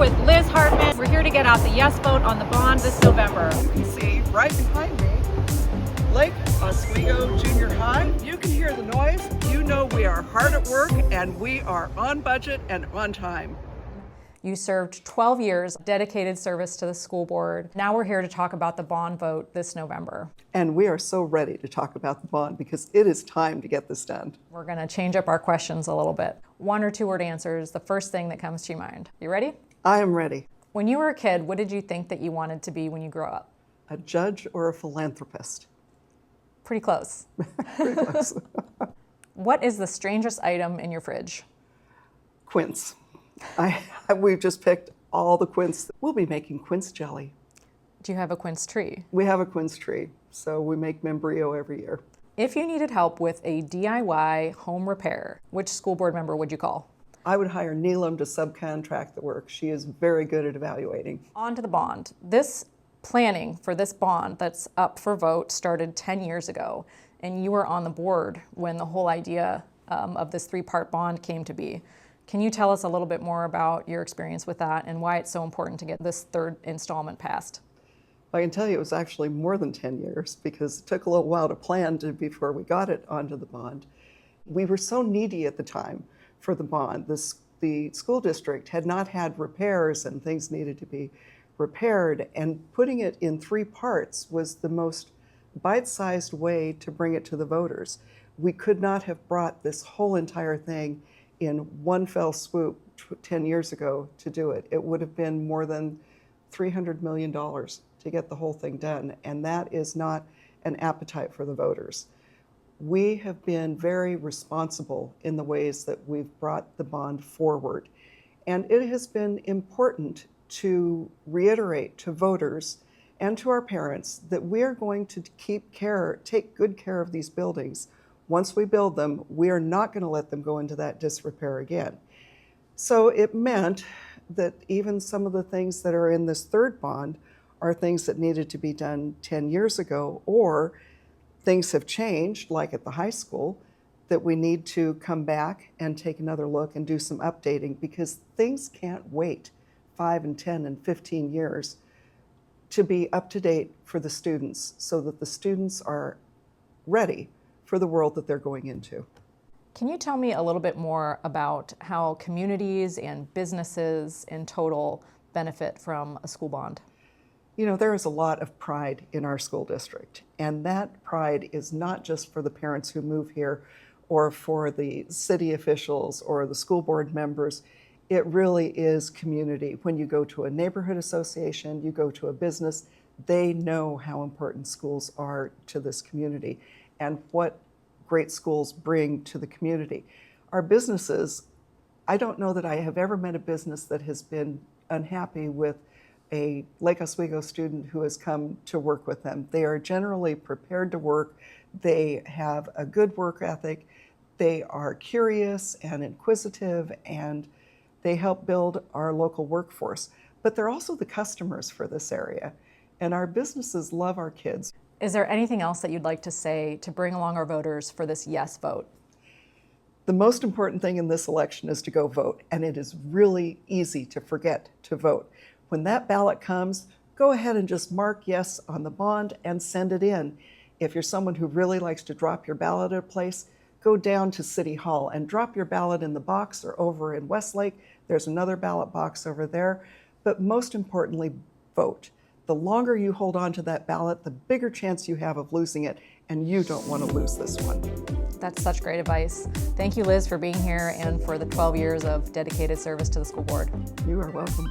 with Liz Hartman. We're here to get out the yes vote on the bond this November. You can see right behind me, Lake Oswego Junior High. You can hear the noise. You know we are hard at work and we are on budget and on time. You served 12 years, dedicated service to the school board. Now we're here to talk about the bond vote this November. And we are so ready to talk about the bond because it is time to get this done. We're going to change up our questions a little bit. 1 or 2 word answers, the first thing that comes to your mind. You ready? I am ready. When you were a kid, what did you think that you wanted to be when you grew up? A judge or a philanthropist? Pretty close. Pretty close. What is the strangest item in your fridge? Quince. We've just picked all the quince. We'll be making quince jelly. Do you have a quince tree? We have a quince tree, so we make membrio every year. If you needed help with a DIY home repair, which school board member would you call? I would hire Neelam to subcontract the work. She is very good at evaluating. On to the bond. This planning for this bond that's up for vote started 10 years ago, and you were on the board when the whole idea of this 3-part bond came to be. Can you tell us a little bit more about your experience with that and why it's so important to get this 3rd installment passed? I can tell you it was actually more than 10 years because it took a little while to plan before we got it onto the bond. We were so needy at the time for the bond. The school district had not had repairs and things needed to be repaired, and putting it in 3 parts was the most bite-sized way to bring it to the voters. We could not have brought this whole entire thing in one fell swoop 10 years ago to do it. It would have been more than $300 million to get the whole thing done, and that is not an appetite for the voters. We have been very responsible in the ways that we've brought the bond forward, and it has been important to reiterate to voters and to our parents that we are going to take good care of these buildings. Once we build them, we are not going to let them go into that disrepair again. So it meant that even some of the things that are in this 3rd bond are things that needed to be done 10 years ago, or things have changed, like at the high school, that we need to come back and take another look and do some updating because things can't wait 5 and 10 and 15 years to be up to date for the students so that the students are ready for the world that they're going into. Can you tell me a little bit more about how communities and businesses in total benefit from a school bond? You know, there is a lot of pride in our school district, and that pride is not just for the parents who move here or for the city officials or the school board members. It really is community. When you go to a neighborhood association, you go to a business, they know how important schools are to this community and what great schools bring to the community. Our businesses, I don't know that I have ever met a business that has been unhappy with a Lake Oswego student who has come to work with them. They are generally prepared to work. They have a good work ethic. They are curious and inquisitive, and they help build our local workforce. But they're also the customers for this area, and our businesses love our kids. Is there anything else that you'd like to say to bring along our voters for this yes vote? The most important thing in this election is to go vote, and it is really easy to forget to vote. When that ballot comes, go ahead and just mark yes on the bond and send it in. If you're someone who really likes to drop your ballot at a place, go down to City Hall and drop your ballot in the box, or over in Westlake, there's another ballot box over there. But most importantly, vote. The longer you hold on to that ballot, the bigger chance you have of losing it, and you don't want to lose this one. That's such great advice. Thank you, Liz, for being here and for the 12 years of dedicated service to the school board. You are welcome.